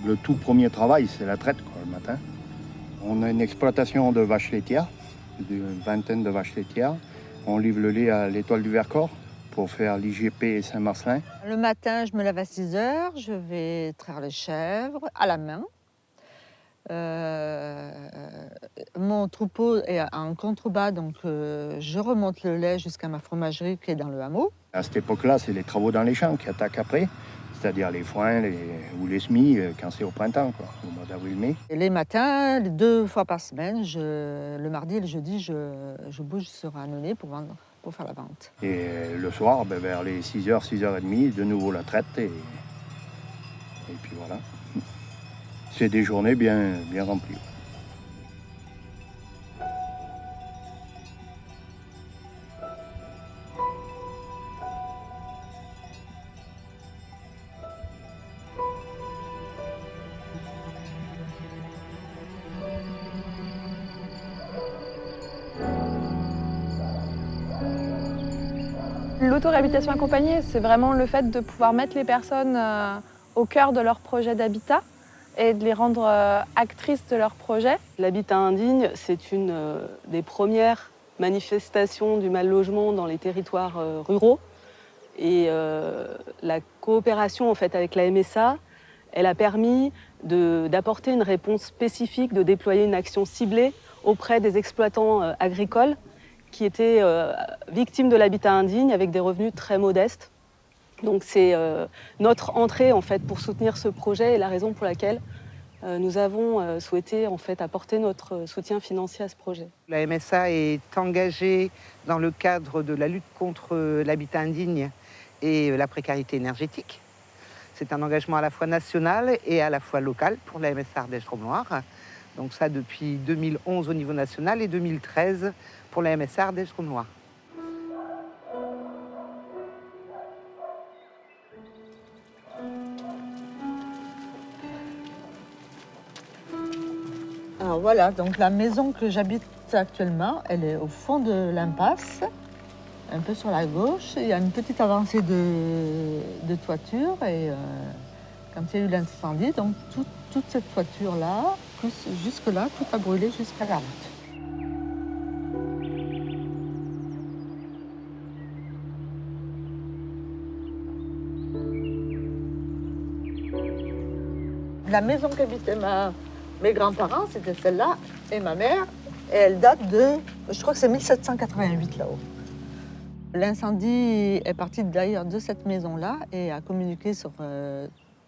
Le tout premier travail, c'est la traite, quoi, le matin. On a une exploitation de vaches laitières, une vingtaine de vaches laitières. On livre le lait à l'Étoile du Vercors pour faire l'IGP Saint-Marcelin. Le matin, je me lève à 6 heures, je vais traire les chèvres à la main. Mon troupeau est en contrebas, donc je remonte le lait jusqu'à ma fromagerie qui est dans le hameau. À cette époque-là, c'est les travaux dans les champs qui attaquent après, c'est-à-dire les foins ou les semis quand c'est au printemps, quoi, au mois d'avril-mai. Et les matins, 2 fois par semaine, le mardi et le jeudi, je bouge sur Annonay pour vendre, pour faire la vente. Et le soir, vers les 6h, 6h30, de nouveau la traite et puis voilà. C'est des journées bien remplies. L'auto-réhabilitation accompagnée, c'est vraiment le fait de pouvoir mettre les personnes au cœur de leur projet d'habitat et de les rendre actrices de leur projet. L'habitat indigne, c'est une des premières manifestations du mal-logement dans les territoires ruraux. Et la coopération en fait, avec la MSA, elle a permis d'apporter une réponse spécifique, de déployer une action ciblée auprès des exploitants agricoles qui étaient victimes de l'habitat indigne avec des revenus très modestes. Donc c'est notre entrée en fait, pour soutenir ce projet et la raison pour laquelle nous avons souhaité en fait, apporter notre soutien financier à ce projet. La MSA est engagée dans le cadre de la lutte contre l'habitat indigne et la précarité énergétique. C'est un engagement à la fois national et à la fois local pour la MSA Ardèche-Drôme-Loire. Donc ça depuis 2011 au niveau national et 2013 pour la MSA Ardèche-Drôme-Loire. Alors voilà, donc la maison que j'habite actuellement, elle est au fond de l'impasse, un peu sur la gauche. Il y a une petite avancée de toiture et quand il y a eu l'incendie, donc toute cette toiture-là, plus jusque-là, tout a brûlé jusqu'à la route. La maison qu'habitaient mes grands-parents, c'était celle-là, et ma mère, et elle date de, je crois que c'est 1788 là-haut. L'incendie est parti d'ailleurs de cette maison-là et a communiqué sur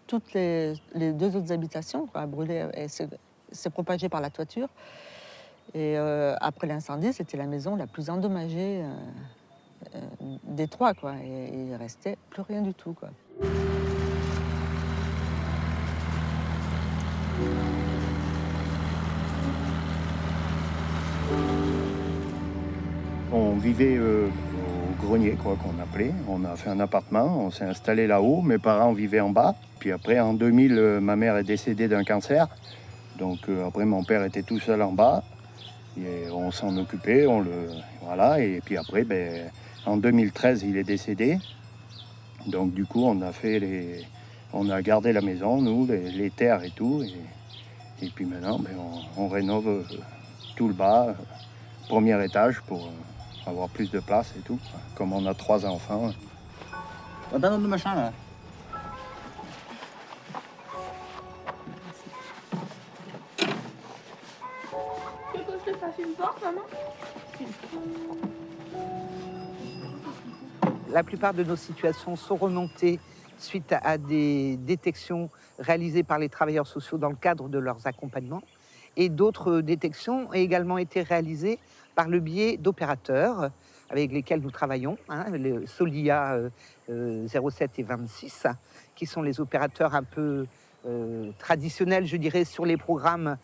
toutes les 2 autres habitations, quoi, a brûlé et s'est propagé par la toiture. Et après l'incendie, c'était la maison la plus endommagée des 3, quoi. Et il ne restait plus rien du tout, quoi. On vivait au grenier, quoi, qu'on appelait. On a fait un appartement, on s'est installé là-haut. Mes parents vivaient en bas. Puis après, en 2000, ma mère est décédée d'un cancer. Donc après, mon père était tout seul en bas. Et on s'en occupait, voilà. Et puis après, en 2013, il est décédé. Donc du coup, on a gardé la maison, nous, les terres et tout. Et puis maintenant, on rénove tout le bas, premier étage pour avoir plus de place et tout. Comme on a 3 enfants. On va dans le machin là. Tu veux que je te fasse une porte, maman ? La plupart de nos situations sont remontées suite à des détections réalisées par les travailleurs sociaux dans le cadre de leurs accompagnements. Et d'autres détections ont également été réalisées par le biais d'opérateurs avec lesquels nous travaillons, le Solia 07 et 26, qui sont les opérateurs un peu traditionnels, je dirais, sur les programmes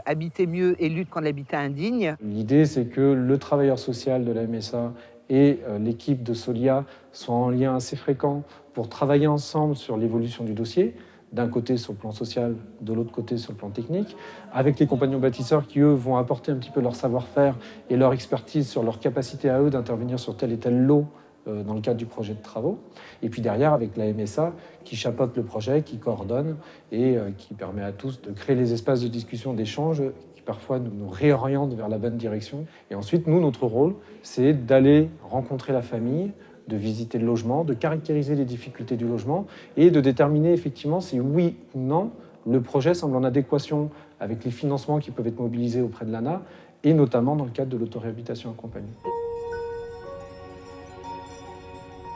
Habiter mieux et lutte contre l'habitat indigne. L'idée, c'est que le travailleur social de la MSA et l'équipe de Solia soient en lien assez fréquent pour travailler ensemble sur l'évolution du dossier, d'un côté sur le plan social, de l'autre côté sur le plan technique, avec les compagnons bâtisseurs qui, eux, vont apporter un petit peu leur savoir-faire et leur expertise sur leur capacité à eux d'intervenir sur tel et tel lot dans le cadre du projet de travaux. Et puis derrière, avec la MSA qui chapeaute le projet, qui coordonne et qui permet à tous de créer les espaces de discussion, d'échange qui parfois nous réorientent vers la bonne direction. Et ensuite, nous, notre rôle, c'est d'aller rencontrer la famille, de visiter le logement, de caractériser les difficultés du logement et de déterminer effectivement si oui ou non le projet semble en adéquation avec les financements qui peuvent être mobilisés auprès de l'ANA et notamment dans le cadre de l'autoréhabilitation accompagnée.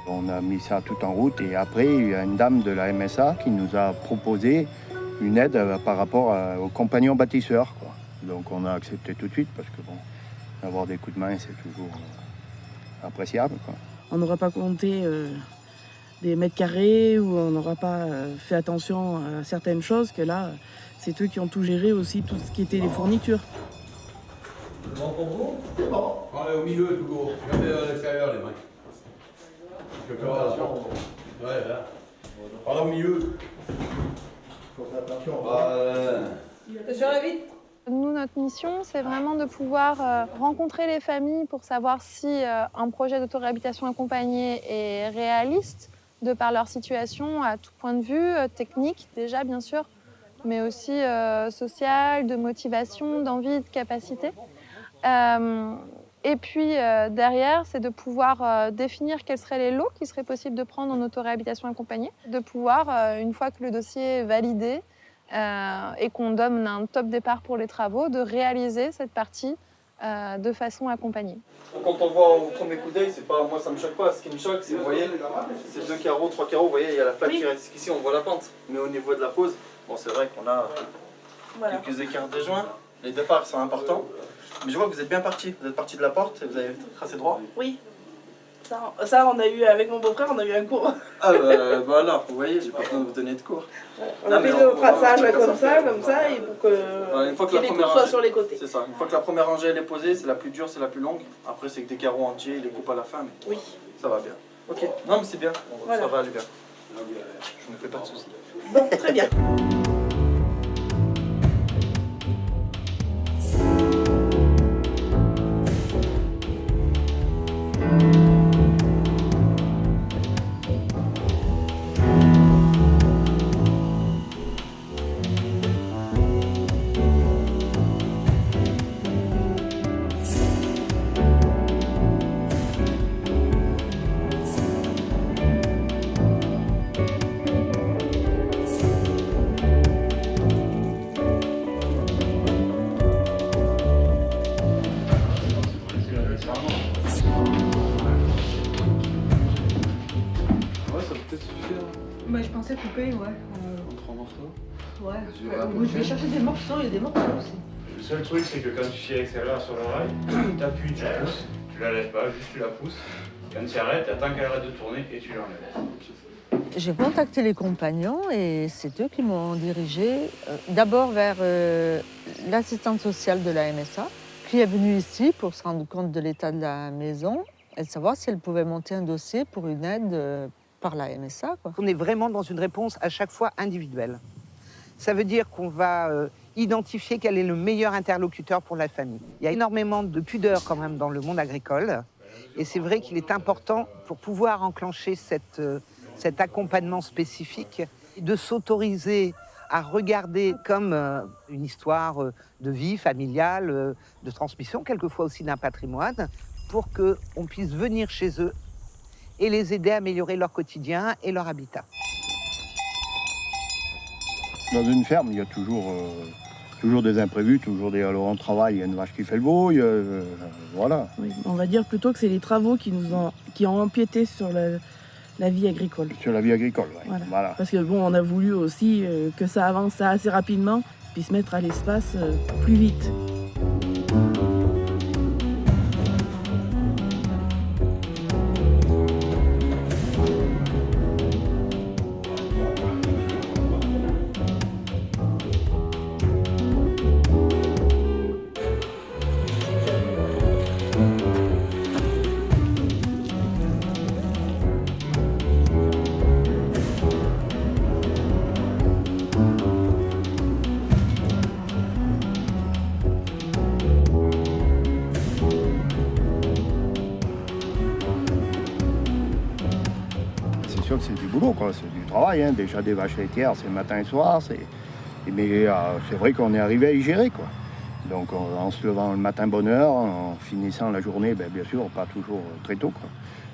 On a mis ça tout en route et après, il y a une dame de la MSA qui nous a proposé une aide par rapport aux compagnons bâtisseurs, quoi. Donc on a accepté tout de suite parce que bon, avoir des coups de main, c'est toujours appréciable, quoi. On n'aura pas compté des mètres carrés ou on n'aura pas fait attention à certaines choses que là, c'est eux qui ont tout géré aussi, tout ce qui était les fournitures. C'est bon pour vous? C'est bon. Allez, au milieu, tout court. Regardez à l'extérieur, les mecs. Ouais, là. Allez, au milieu. Faut faire attention. Nous, notre mission, c'est vraiment de pouvoir rencontrer les familles pour savoir si un projet d'autoréhabilitation accompagnée est réaliste de par leur situation à tout point de vue, technique déjà bien sûr, mais aussi social, de motivation, d'envie, de capacité. Et puis derrière, c'est de pouvoir définir quels seraient les lots qui seraient possibles de prendre en autoréhabilitation accompagnée, de pouvoir, une fois que le dossier est validé, et qu'on donne un top départ pour les travaux, de réaliser cette partie de façon accompagnée. Quand on voit au premier coup d'œil, c'est pas, moi ça me choque pas. Ce qui me choque, c'est, vous voyez, c'est 2 carreaux, 3 carreaux, vous voyez, il y a la plaque qui reste ici, on voit la pente. Mais au niveau de la pose, bon, c'est vrai qu'on a quelques écarts de joints. Les départs sont importants. Mais je vois que vous êtes bien parti. Vous êtes parti de la porte et vous avez tracé droit. Oui, ça on a eu, avec mon beau-frère, on a eu un cours. Ah bah voilà, vous voyez, j'ai pas besoin de vous donner de cours. On a fait le traçage comme ça, et pour que, voilà, une fois que la les première trous soient rangée, sur les côtés. c'est ça, une fois que la première rangée elle est posée, c'est la plus dure, c'est la plus longue. Après c'est que des carreaux entiers, ils les coupent à la fin, mais Oui. ça va bien. Ok, non mais c'est bien, Voilà. ça va aller bien. Je me fais pas de soucis. Bon, très bien. Bah, je pensais couper, ouais. En 3 morceaux. Ouais. Je vais chercher des morceaux, il y a des morceaux aussi. Le seul truc, c'est que quand tu tiens l'extérieur sur l'oreille, tu appuies, tu pousses, tu la lèves pas, juste tu la pousses. Quand tu arrêtes, tu attends qu'elle arrête de tourner et tu l'enlèves. J'ai contacté les compagnons et c'est eux qui m'ont dirigé d'abord vers l'assistante sociale de la MSA, qui est venue ici pour se rendre compte de l'état de la maison et de savoir si elle pouvait monter un dossier pour une aide par la MSA, quoi. On est vraiment dans une réponse à chaque fois individuelle. Ça veut dire qu'on va identifier quel est le meilleur interlocuteur pour la famille. Il y a énormément de pudeur quand même dans le monde agricole. Et c'est vrai qu'il est important, pour pouvoir enclencher cet accompagnement spécifique, de s'autoriser à regarder comme une histoire de vie familiale, de transmission, quelquefois aussi d'un patrimoine, pour qu'on puisse venir chez eux et les aider à améliorer leur quotidien et leur habitat. Dans une ferme, il y a toujours des imprévus, toujours des... Alors on travaille, il y a une vache qui fait le beau, voilà. Oui, on va dire plutôt que c'est les travaux qui ont empiété sur la vie agricole. Sur la vie agricole, oui. Voilà. Parce que bon, on a voulu aussi que ça avance assez rapidement, puis se mettre à l'espace plus vite. C'est sûr que c'est du boulot, quoi. C'est du travail, hein. Déjà des vaches laitières, c'est matin et soir. Mais c'est vrai qu'on est arrivé à y gérer, quoi. Donc en se levant le matin bonne heure, en finissant la journée, bien sûr, pas toujours très tôt, quoi.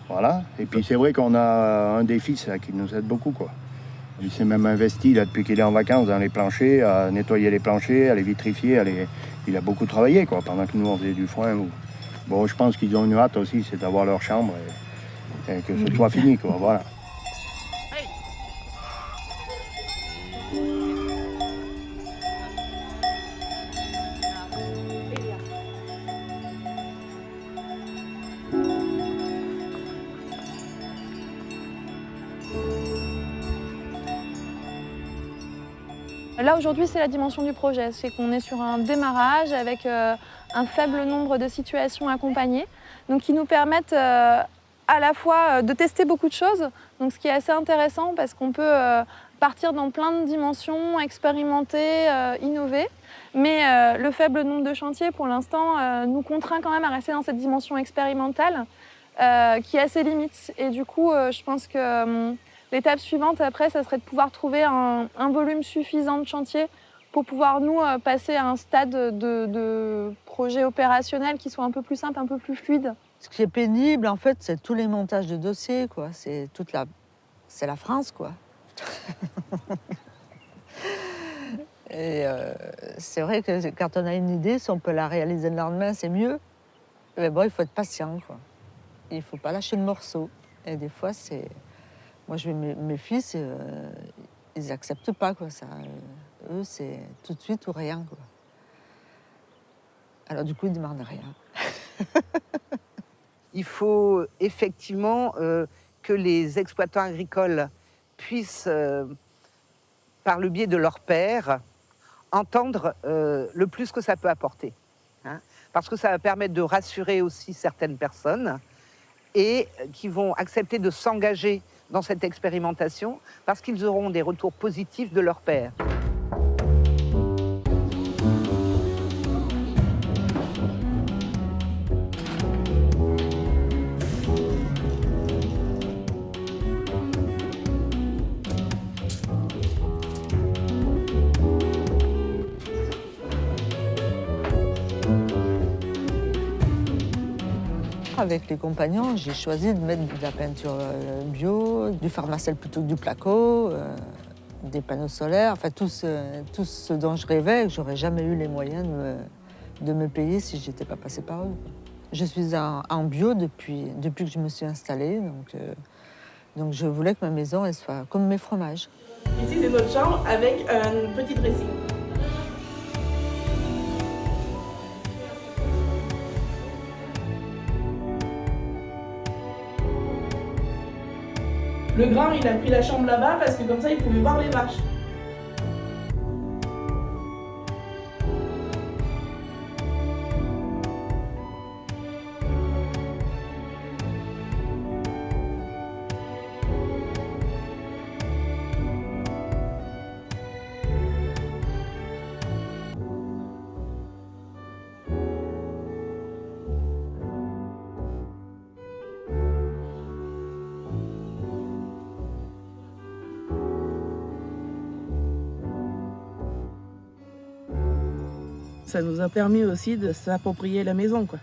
Voilà. Et puis c'est vrai qu'on a un des fils là, qui nous aide beaucoup, quoi. Il s'est même investi là, depuis qu'il est en vacances dans les planchers, à nettoyer les planchers, à les vitrifier. Il a beaucoup travaillé, quoi, pendant que nous on faisait du foin. Bon, je pense qu'ils ont une hâte aussi, c'est d'avoir leur chambre et que ce soit fini, quoi. Voilà. Là, aujourd'hui, c'est la dimension du projet. C'est qu'on est sur un démarrage avec un faible nombre de situations accompagnées, donc qui nous permettent à la fois de tester beaucoup de choses, donc ce qui est assez intéressant parce qu'on peut partir dans plein de dimensions, expérimenter, innover. Mais le faible nombre de chantiers, pour l'instant, nous contraint quand même à rester dans cette dimension expérimentale qui a ses limites. Et du coup, je pense que l'étape suivante, après, ça serait de pouvoir trouver un volume suffisant de chantier pour pouvoir, nous, passer à un stade de projet opérationnel qui soit un peu plus simple, un peu plus fluide. Ce qui est pénible, en fait, c'est tous les montages de dossiers, quoi. C'est la France, quoi. Et c'est vrai que quand on a une idée, si on peut la réaliser le lendemain, c'est mieux. Mais bon, il faut être patient, quoi. Il ne faut pas lâcher le morceau. Et des fois, c'est... Moi, mes fils, ils n'acceptent pas, quoi, ça. Eux, c'est tout de suite ou rien, quoi. Alors, du coup, ils ne demandent rien. Il faut effectivement que les exploitants agricoles puissent, par le biais de leur père, entendre le plus que ça peut apporter. Hein, parce que ça va permettre de rassurer aussi certaines personnes et qui vont accepter de s'engager dans cette expérimentation parce qu'ils auront des retours positifs de leur père. Avec les compagnons, j'ai choisi de mettre de la peinture bio, du pharmacel plutôt que du placo, des panneaux solaires, enfin tout ce dont je rêvais et que j'aurais jamais eu les moyens de me payer si je n'étais pas passée par eux. Je suis en bio depuis que je me suis installée, donc je voulais que ma maison elle soit comme mes fromages. Ici c'est notre chambre avec un petit dressing. Le grand, il a pris la chambre là-bas parce que comme ça, il pouvait voir les vaches. Ça nous a permis aussi de s'approprier la maison, quoi.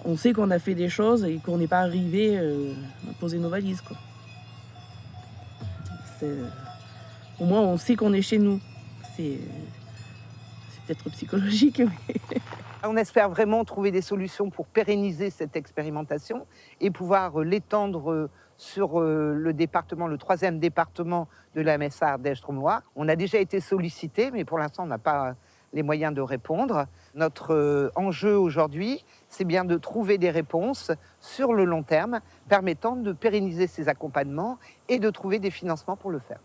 On sait qu'on a fait des choses et qu'on n'est pas arrivé à poser nos valises, quoi. Au moins, on sait qu'on est chez nous. C'est peut-être psychologique, mais... On espère vraiment trouver des solutions pour pérenniser cette expérimentation et pouvoir l'étendre sur le département, le 3e département de la MSA Ardèche-Drôme-Loire. On a déjà été sollicité, mais pour l'instant, on n'a pas les moyens de répondre. Notre enjeu aujourd'hui, c'est bien de trouver des réponses sur le long terme permettant de pérenniser ces accompagnements et de trouver des financements pour le faire.